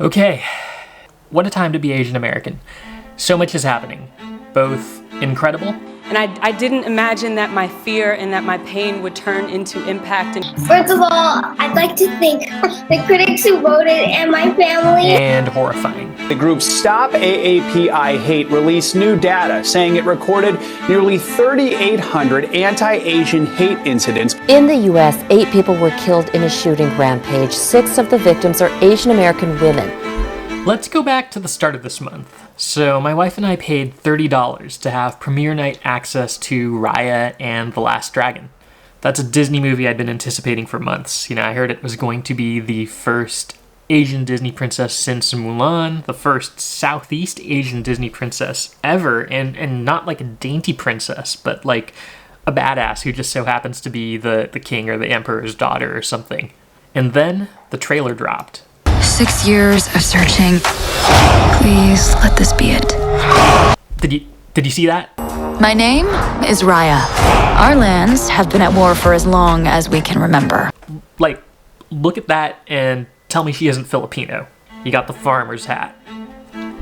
Okay, what a time to be Asian American. So much is happening, both incredible. And I didn't imagine that my fear and that my pain would turn into impact. First of all, I'd like to thank the critics who voted and my family. And horrifying. The group Stop AAPI Hate released new data saying it recorded nearly 3,800 anti-Asian hate incidents. In the U.S., 8 people were killed in a shooting rampage. 6 of the victims are Asian American women. Let's go back to the start of this month. So my wife and I paid $30 to have premiere night access to Raya and The Last Dragon. That's a Disney movie I'd been anticipating for months. I heard it was going to be the first Asian Disney princess since Mulan, the first Southeast Asian Disney princess ever, and not like a dainty princess, but like a badass who just so happens to be the king or the emperor's daughter or something. And then the trailer dropped. 6 years of searching. Please let this be it. Did you see that? My name is Raya. Our lands have been at war for as long as we can remember. Like, look at that and tell me she isn't Filipino. You got the farmer's hat.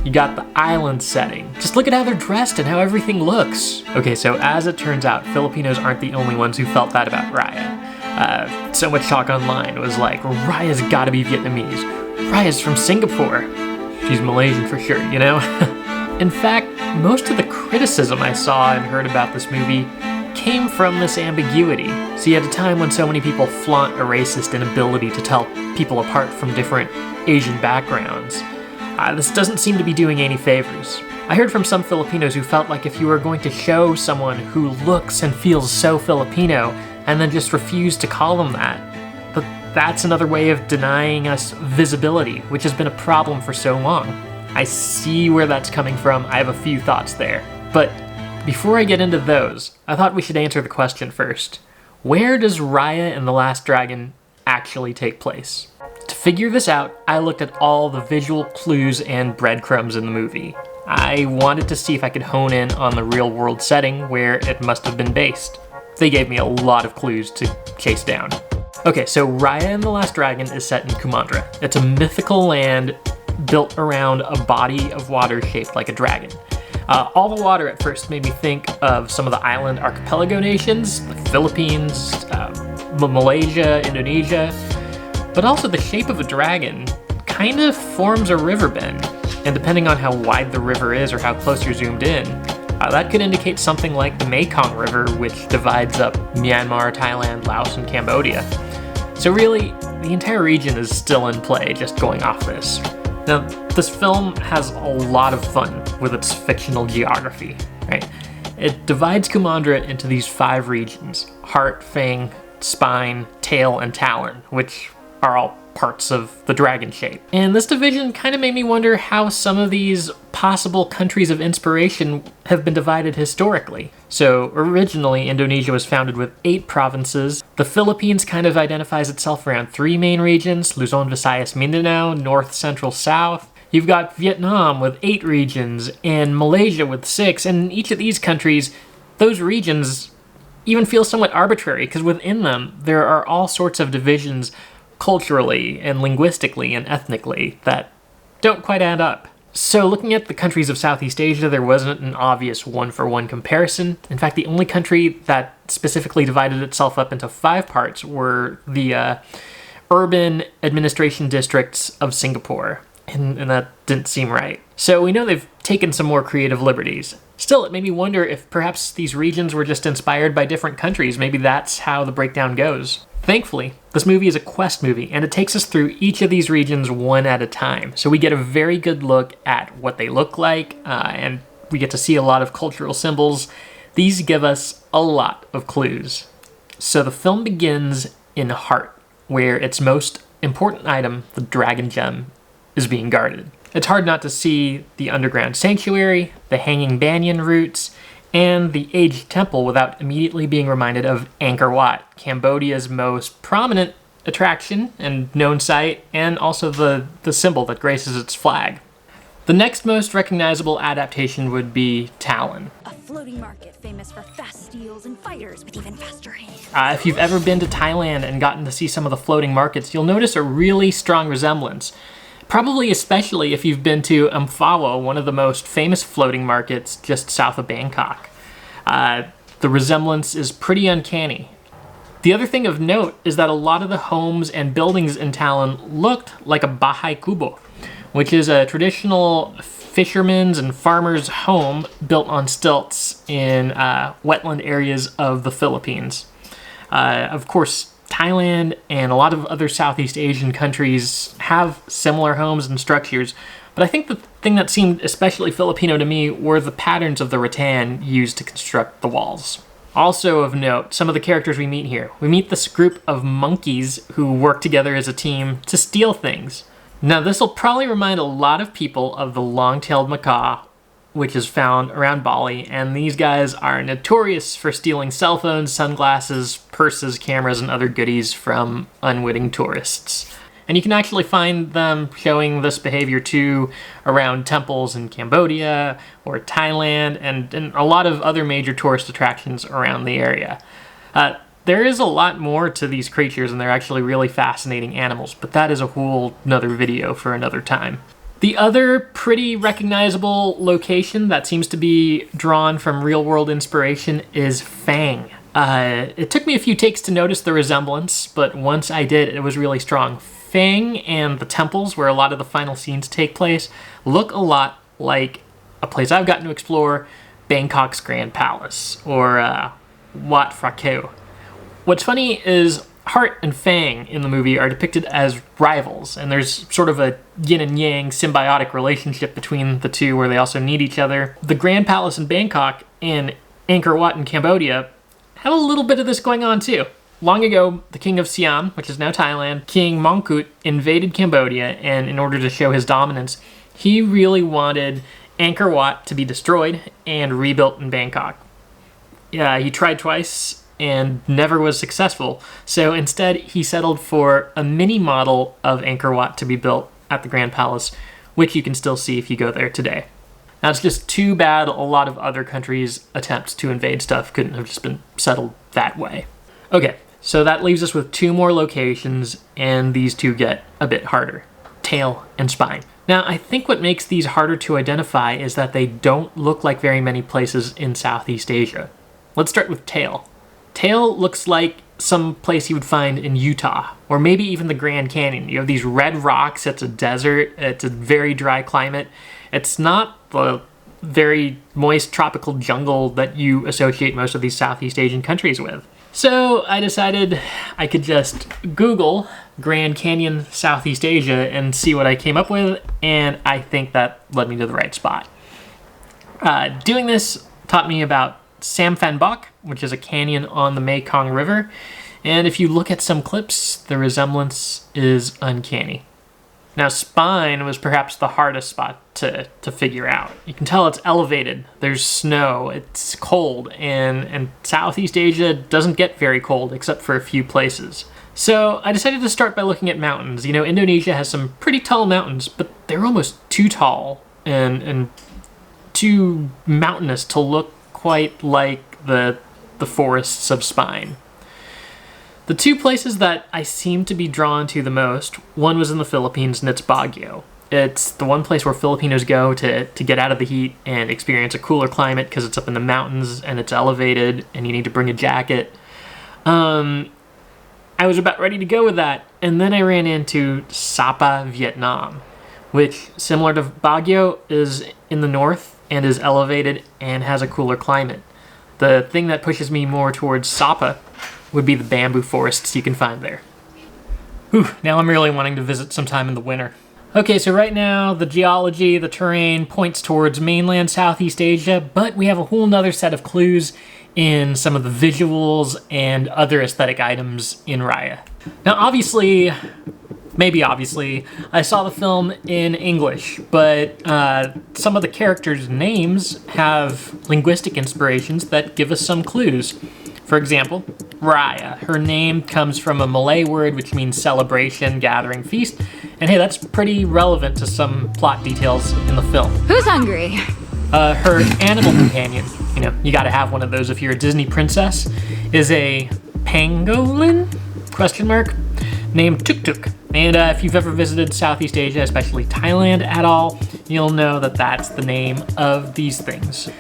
You got the island setting. Just look at how they're dressed and how everything looks. Okay, so as it turns out, Filipinos aren't the only ones who felt that about Raya. So much talk online was like, Raya's gotta be Vietnamese. Raya's from Singapore. She's Malaysian for sure, In fact, most of the criticism I saw and heard about this movie came from this ambiguity. See, at a time when so many people flaunt a racist inability to tell people apart from different Asian backgrounds, this doesn't seem to be doing any favors. I heard from some Filipinos who felt like if you were going to show someone who looks and feels so Filipino and then just refuse to call them that, that's another way of denying us visibility, which has been a problem for so long. I see where that's coming from. I have a few thoughts there. But before I get into those, I thought we should answer the question first. Where does Raya and the Last Dragon actually take place? To figure this out, I looked at all the visual clues and breadcrumbs in the movie. I wanted to see if I could hone in on the real-world setting where it must have been based. They gave me a lot of clues to chase down. Okay, so Raya and the Last Dragon is set in Kumandra. It's a mythical land built around a body of water shaped like a dragon. All the water at first made me think of some of the island archipelago nations, the Philippines, Malaysia, Indonesia, but also the shape of a dragon kind of forms a river bend, and depending on how wide the river is or how close you're zoomed in, that could indicate something like the Mekong River, which divides up Myanmar, Thailand, Laos, and Cambodia. So really, the entire region is still in play, just going off this. Now, this film has a lot of fun with its fictional geography, right? It divides Kumandra into these 5 regions: heart, fang, spine, tail, and talon, which are all parts of the dragon shape. And this division kind of made me wonder how some of these possible countries of inspiration have been divided historically. So originally, Indonesia was founded with 8 provinces. The Philippines kind of identifies itself around 3 main regions: Luzon, Visayas, Mindanao, North, Central, South. You've got Vietnam with 8 regions, and Malaysia with 6, and in each of these countries, those regions even feel somewhat arbitrary, because within them, there are all sorts of divisions culturally and linguistically and ethnically that don't quite add up. So looking at the countries of Southeast Asia, there wasn't an obvious one-for-one comparison. In fact, the only country that specifically divided itself up into 5 parts were the urban administration districts of Singapore, and that didn't seem right. So we know they've taken some more creative liberties. Still, it made me wonder if perhaps these regions were just inspired by different countries. Maybe that's how the breakdown goes. Thankfully, this movie is a quest movie, and it takes us through each of these regions one at a time. So we get a very good look at what they look like, and we get to see a lot of cultural symbols. These give us a lot of clues. So the film begins in Heart, where its most important item, the dragon gem, is being guarded. It's hard not to see the underground sanctuary, the hanging banyan roots, and the aged temple without immediately being reminded of Angkor Wat, Cambodia's most prominent attraction and known site, and also the symbol that graces its flag. The next most recognizable adaptation would be Talon. A floating market famous for fast steals and fighters with even faster hands. If you've ever been to Thailand and gotten to see some of the floating markets, you'll notice a really strong resemblance Probably especially if you've been to Amphawa, one of the most famous floating markets just south of Bangkok. The resemblance is pretty uncanny. The other thing of note is that a lot of the homes and buildings in Talon looked like a bahay kubo, which is a traditional fisherman's and farmer's home built on stilts in wetland areas of the Philippines. Of course, Thailand and a lot of other Southeast Asian countries have similar homes and structures, but I think the thing that seemed especially Filipino to me were the patterns of the rattan used to construct the walls. Also of note, some of the characters we meet here. We meet this group of monkeys who work together as a team to steal things. Now, this will probably remind a lot of people of the long-tailed macaw, which is found around Bali, and these guys are notorious for stealing cell phones, sunglasses, purses, cameras, and other goodies from unwitting tourists. And you can actually find them showing this behavior too around temples in Cambodia or Thailand and a lot of other major tourist attractions around the area. There is a lot more to these creatures, and they're actually really fascinating animals, but that is a whole nother video for another time. The other pretty recognizable location that seems to be drawn from real-world inspiration is Fang. It took me a few takes to notice the resemblance, but once I did, it was really strong. Fang and the temples where a lot of the final scenes take place look a lot like a place I've gotten to explore, Bangkok's Grand Palace, or Wat Phra Kaew. What's funny is Heart and Fang in the movie are depicted as rivals, and there's sort of a yin and yang symbiotic relationship between the two where they also need each other. The Grand Palace in Bangkok and Angkor Wat in Cambodia have a little bit of this going on too. Long ago, the king of Siam, which is now Thailand, King Mongkut, invaded Cambodia, and in order to show his dominance, he really wanted Angkor Wat to be destroyed and rebuilt in Bangkok. Yeah, he tried twice and never was successful, so instead he settled for a mini model of Angkor Wat to be built at the Grand Palace, which you can still see if you go there today. Now, it's just too bad a lot of other countries' attempts to invade stuff couldn't have just been settled that way. Okay, so that leaves us with two more locations, and these two get a bit harder. Tail and spine. Now, I think what makes these harder to identify is that they don't look like very many places in Southeast Asia. Let's start with tail. Tail looks like some place you would find in Utah, or maybe even the Grand Canyon. You have these red rocks, it's a desert, it's a very dry climate. It's not the very moist tropical jungle that you associate most of these Southeast Asian countries with. So I decided I could just Google Grand Canyon, Southeast Asia, and see what I came up with, and I think that led me to the right spot. Doing this taught me about Samphan Bok, which is a canyon on the Mekong River, and if you look at some clips, the resemblance is uncanny. Now, spine was perhaps the hardest spot to figure out. You can tell it's elevated, there's snow, it's cold, and Southeast Asia doesn't get very cold except for a few places. So I decided to start by looking at mountains. You know, Indonesia has some pretty tall mountains, but they're almost too tall and too mountainous to look quite like the forests of spine. The two places that I seem to be drawn to the most, one was in the Philippines, and it's Baguio. It's the one place where Filipinos go to get out of the heat and experience a cooler climate because it's up in the mountains and it's elevated and you need to bring a jacket. I was about ready to go with that, and then I ran into Sapa, Vietnam, which, similar to Baguio, is in the north and is elevated and has a cooler climate. The thing that pushes me more towards Sapa would be the bamboo forests you can find there. Whew, now I'm really wanting to visit sometime in the winter. Okay, so right now the geology, the terrain points towards mainland Southeast Asia, but we have a whole nother set of clues in some of the visuals and other aesthetic items in Raya. Now obviously, I saw the film in English, but some of the characters' names have linguistic inspirations that give us some clues. For example, Raya. Her name comes from a Malay word which means celebration, gathering, feast, and hey, that's pretty relevant to some plot details in the film. Who's hungry? Her animal companion, you know, you gotta have one of those if you're a Disney princess, is a pangolin? Named Tuk Tuk, And if you've ever visited Southeast Asia, especially Thailand at all, you'll know that that's the name of these things.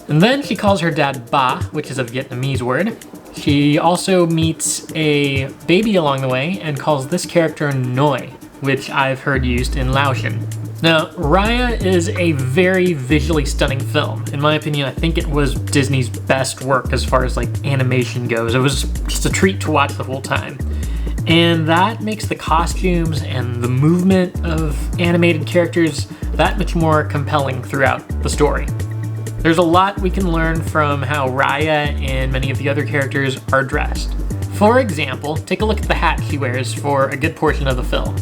And then she calls her dad Ba, which is a Vietnamese word. She also meets a baby along the way and calls this character Noi, which I've heard used in Laotian. Now, Raya is a very visually stunning film. In my opinion, I think it was Disney's best work as far as like animation goes. It was just a treat to watch the whole time. And that makes the costumes and the movement of animated characters that much more compelling throughout the story. There's a lot we can learn from how Raya and many of the other characters are dressed. For example, take a look at the hat she wears for a good portion of the film.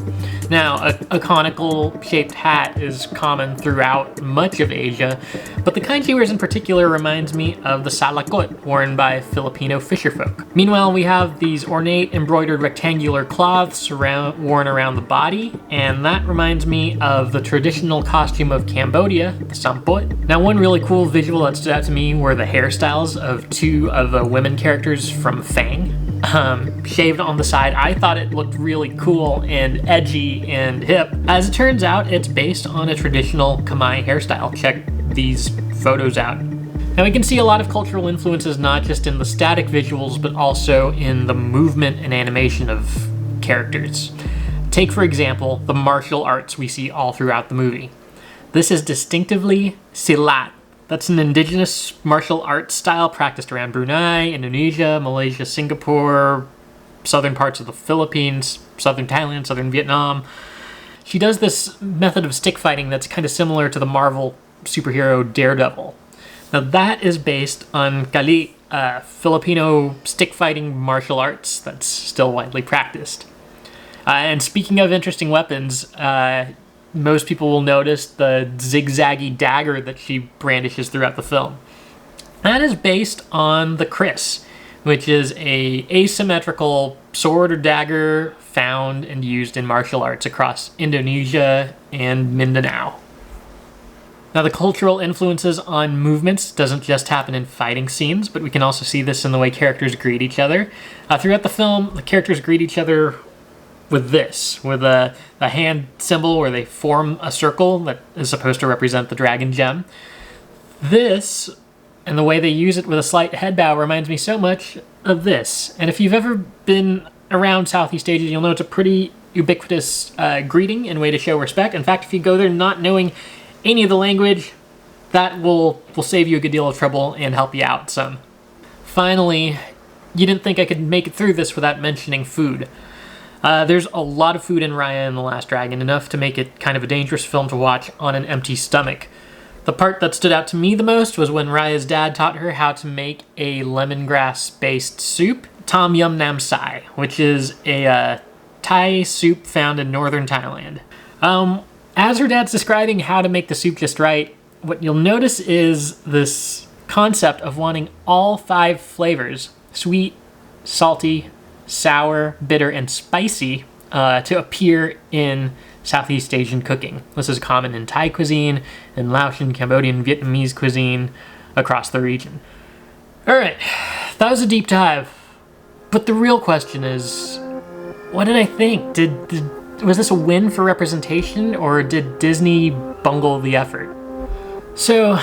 Now, a conical shaped hat is common throughout much of Asia, but the kind she wears in particular reminds me of the salakot worn by Filipino fisherfolk. Meanwhile, we have these ornate embroidered rectangular cloths worn around the body, and that reminds me of the traditional costume of Cambodia, the sampot. Now, one really cool visual that stood out to me were the hairstyles of two of the women characters from Fang. Shaved on the side. I thought it looked really cool and edgy and hip. As it turns out, it's based on a traditional Khmer hairstyle. Check these photos out. Now we can see a lot of cultural influences not just in the static visuals, but also in the movement and animation of characters. Take, for example, the martial arts we see all throughout the movie. This is distinctively silat. That's an indigenous martial arts style practiced around Brunei, Indonesia, Malaysia, Singapore, southern parts of the Philippines, southern Thailand, southern Vietnam. She does this method of stick fighting that's kind of similar to the Marvel superhero Daredevil. Now that is based on Kali, Filipino stick fighting martial arts that's still widely practiced. And speaking of interesting weapons, most people will notice the zigzaggy dagger that she brandishes throughout the film. That is based on the kris, which is a asymmetrical sword or dagger found and used in martial arts across Indonesia and Mindanao. Now, the cultural influences on movements doesn't just happen in fighting scenes, but we can also see this in the way characters greet each other. Throughout the film, the characters greet each other with a hand symbol where they form a circle that is supposed to represent the dragon gem. This, and the way they use it with a slight head bow, reminds me so much of this. And if you've ever been around Southeast Asia, you'll know it's a pretty ubiquitous greeting and way to show respect. In fact, if you go there not knowing any of the language, that will save you a good deal of trouble and help you out some. Finally, you didn't think I could make it through this without mentioning food. There's a lot of food in Raya and the Last Dragon, enough to make it kind of a dangerous film to watch on an empty stomach. The part that stood out to me the most was when Raya's dad taught her how to make a lemongrass-based soup, Tom Yum Nam Sai, which is a Thai soup found in northern Thailand. As her dad's describing how to make the soup just right, what you'll notice is this concept of wanting all 5 flavors, sweet, salty, sour, bitter, and spicy, to appear in Southeast Asian cooking. This is common in Thai cuisine, in Laotian, Cambodian, Vietnamese cuisine across the region. Alright, that was a deep dive. But the real question is, what did I think? Was this a win for representation, or did Disney bungle the effort? So,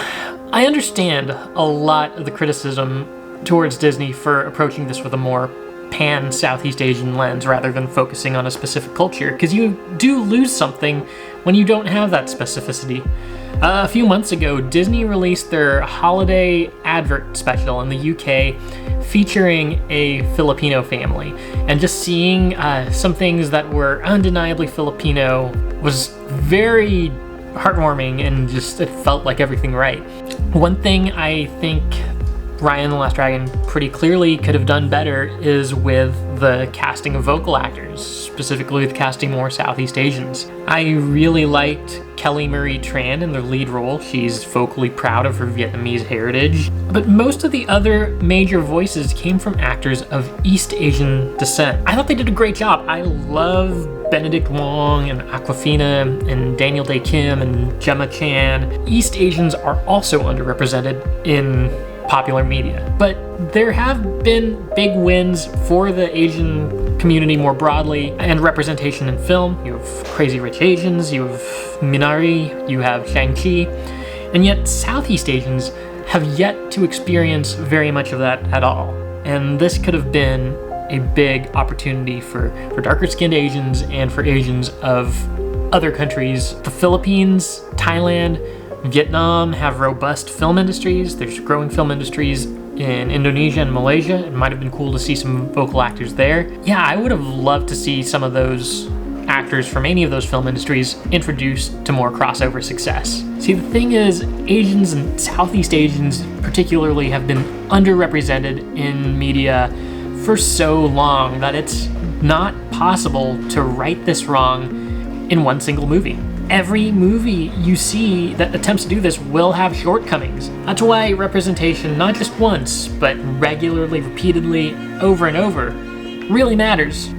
I understand a lot of the criticism towards Disney for approaching this with a more pan-Southeast Asian lens rather than focusing on a specific culture, because you do lose something when you don't have that specificity. A few months ago, Disney released their holiday advert special in the UK featuring a Filipino family, and just seeing some things that were undeniably Filipino was very heartwarming, and just it felt like everything right. One thing I think Raya and the Last Dragon pretty clearly could have done better is with the casting of vocal actors, specifically with casting more Southeast Asians. I really liked Kelly Marie Tran in the lead role. She's vocally proud of her Vietnamese heritage. But most of the other major voices came from actors of East Asian descent. I thought they did a great job. I love Benedict Wong and Awkwafina and Daniel Dae Kim and Gemma Chan. East Asians are also underrepresented in popular media, but there have been big wins for the Asian community more broadly, and representation in film. You have Crazy Rich Asians, you have Minari, you have Shang-Chi, and yet Southeast Asians have yet to experience very much of that at all. And this could have been a big opportunity for darker-skinned Asians and for Asians of other countries. The Philippines, Thailand, Vietnam have robust film industries. There's growing film industries in Indonesia and Malaysia. It might have been cool to see some vocal actors there. Yeah, I would have loved to see some of those actors from any of those film industries introduced to more crossover success. See, the thing is, Asians and Southeast Asians particularly have been underrepresented in media for so long that it's not possible to right this wrong in one single movie. Every movie you see that attempts to do this will have shortcomings. That's why representation, not just once, but regularly, repeatedly, over and over, really matters.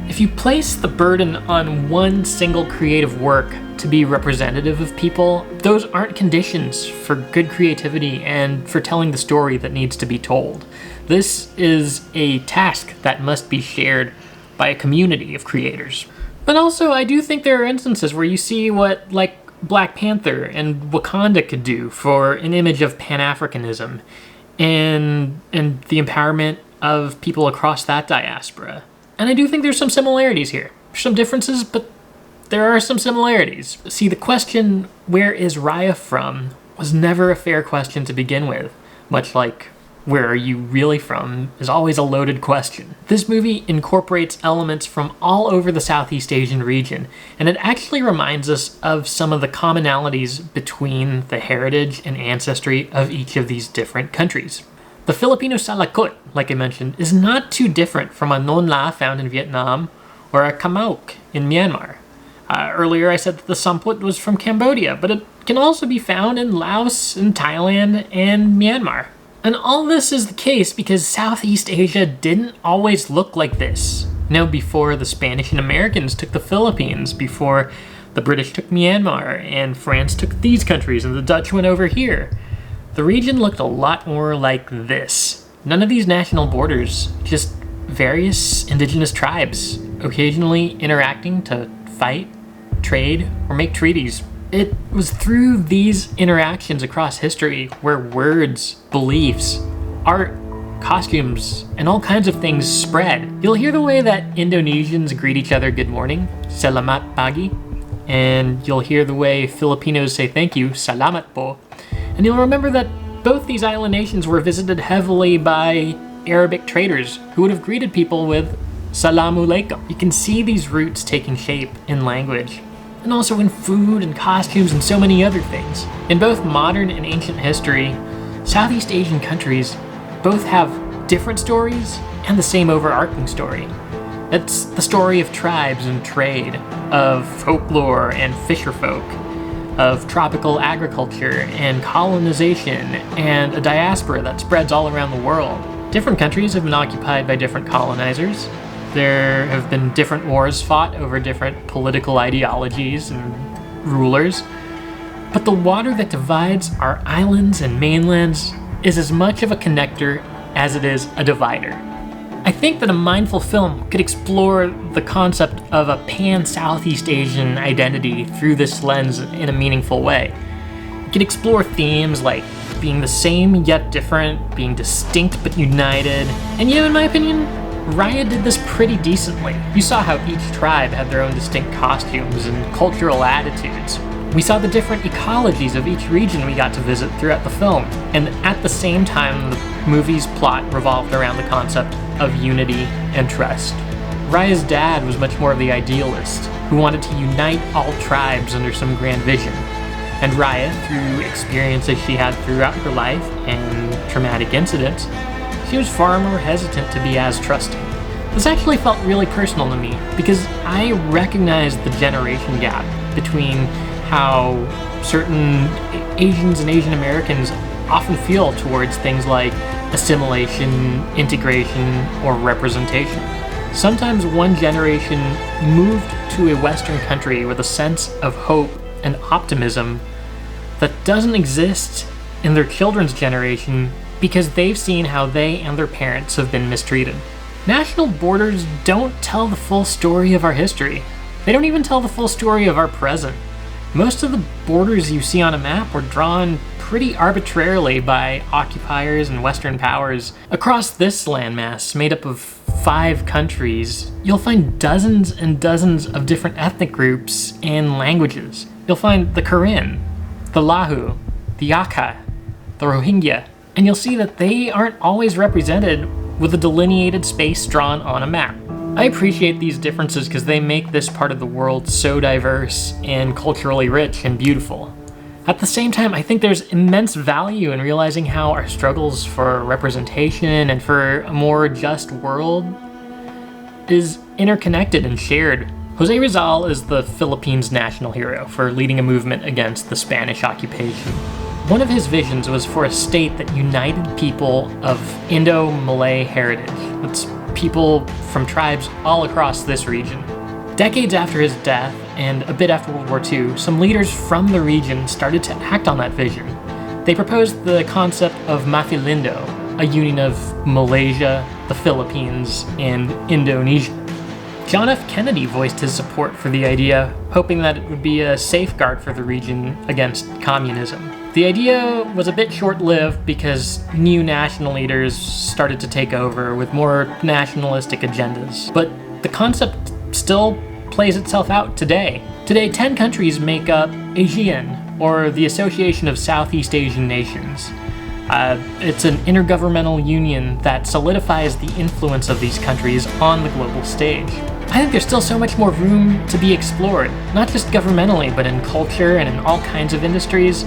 If you place the burden on one single creative work to be representative of people, those aren't conditions for good creativity and for telling the story that needs to be told. This is a task that must be shared by a community of creators. But also, I do think there are instances where you see what, like, Black Panther and Wakanda could do for an image of Pan-Africanism and the empowerment of people across that diaspora. And I do think there's some similarities here. There's some differences, but there are some similarities. See, the question, where is Raya from, was never a fair question to begin with, much like, where are you really from, is always a loaded question. This movie incorporates elements from all over the Southeast Asian region, and it actually reminds us of some of the commonalities between the heritage and ancestry of each of these different countries. The Filipino salakot, like I mentioned, is not too different from a non la found in Vietnam or a kamauk in Myanmar. Earlier I said that the samput was from Cambodia, but it can also be found in Laos and Thailand and Myanmar. And all this is the case because Southeast Asia didn't always look like this. Before the Spanish and Americans took the Philippines, before the British took Myanmar, and France took these countries, and the Dutch went over here. The region looked a lot more like this. None of these national borders, just various indigenous tribes, occasionally interacting to fight, trade, or make treaties. It was through these interactions across history where words, beliefs, art, costumes, and all kinds of things spread. You'll hear the way that Indonesians greet each other good morning, selamat pagi, and you'll hear the way Filipinos say thank you, salamat po. And you'll remember that both these island nations were visited heavily by Arabic traders who would have greeted people with Salamu alaikum. You can see these roots taking shape in language, and also in food and costumes and so many other things. In both modern and ancient history, Southeast Asian countries both have different stories and the same overarching story. It's the story of tribes and trade, of folklore and fisherfolk, of tropical agriculture and colonization, and a diaspora that spreads all around the world. Different countries have been occupied by different colonizers. There have been different wars fought over different political ideologies and rulers. But the water that divides our islands and mainlands is as much of a connector as it is a divider. I think that a mindful film could explore the concept of a pan-Southeast Asian identity through this lens in a meaningful way. It could explore themes like being the same yet different, being distinct but united, and in my opinion, Raya did this pretty decently. You saw how each tribe had their own distinct costumes and cultural attitudes. We saw the different ecologies of each region we got to visit throughout the film, and at the same time, the movie's plot revolved around the concept of unity and trust. Raya's dad was much more of the idealist, who wanted to unite all tribes under some grand vision. And Raya, through experiences she had throughout her life and traumatic incidents, she was far more hesitant to be as trusting. This actually felt really personal to me, because I recognized the generation gap between how certain Asians and Asian Americans often feel towards things like assimilation, integration, or representation. Sometimes one generation moved to a Western country with a sense of hope and optimism that doesn't exist in their children's generation because they've seen how they and their parents have been mistreated. National borders don't tell the full story of our history. They don't even tell the full story of our present. Most of the borders you see on a map were drawn pretty arbitrarily by occupiers and Western powers. Across this landmass, made up of 5 countries, you'll find dozens and dozens of different ethnic groups and languages. You'll find the Karen, the Lahu, the Akha, the Rohingya, and you'll see that they aren't always represented with a delineated space drawn on a map. I appreciate these differences because they make this part of the world so diverse and culturally rich and beautiful. At the same time, I think there's immense value in realizing how our struggles for representation and for a more just world is interconnected and shared. Jose Rizal is the Philippines' national hero for leading a movement against the Spanish occupation. One of his visions was for a state that united people of Indo-Malay heritage. That's people from tribes all across this region. Decades after his death, and a bit after World War II, some leaders from the region started to act on that vision. They proposed the concept of Mafilindo, a union of Malaysia, the Philippines, and Indonesia. John F. Kennedy voiced his support for the idea, hoping that it would be a safeguard for the region against communism. The idea was a bit short-lived because new national leaders started to take over with more nationalistic agendas, but the concept still plays itself out today. Today, 10 countries make up ASEAN, or the Association of Southeast Asian Nations. It's an intergovernmental union that solidifies the influence of these countries on the global stage. I think there's still so much more room to be explored, not just governmentally, but in culture and in all kinds of industries,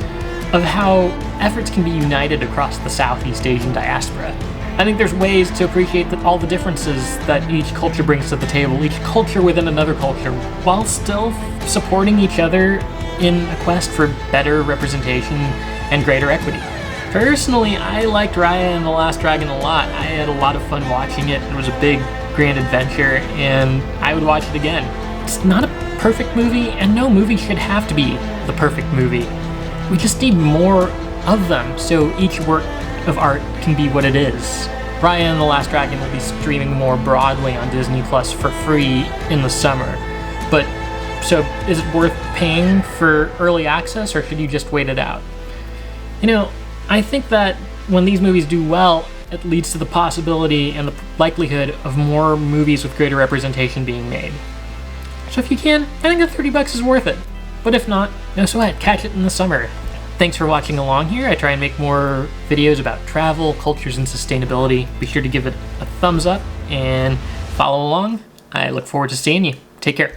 of how efforts can be united across the Southeast Asian diaspora. I think there's ways to appreciate all the differences that each culture brings to the table, each culture within another culture, while still supporting each other in a quest for better representation and greater equity. Personally, I liked Raya and the Last Dragon a lot. I had a lot of fun watching it. It was a big, grand adventure, and I would watch it again. It's not a perfect movie, and no movie should have to be the perfect movie. We just need more of them, so each work of art can be what it is. Raya and the Last Dragon will be streaming more broadly on Disney Plus for free in the summer. But, so is it worth paying for early access, or should you just wait it out? You know, I think that when these movies do well, it leads to the possibility and the likelihood of more movies with greater representation being made. So if you can, I think that $30 is worth it. But if not, no sweat, catch it in the summer. Thanks for watching along here. I try and make more videos about travel, cultures, and sustainability. Be sure to give it a thumbs up and follow along. I look forward to seeing you. Take care.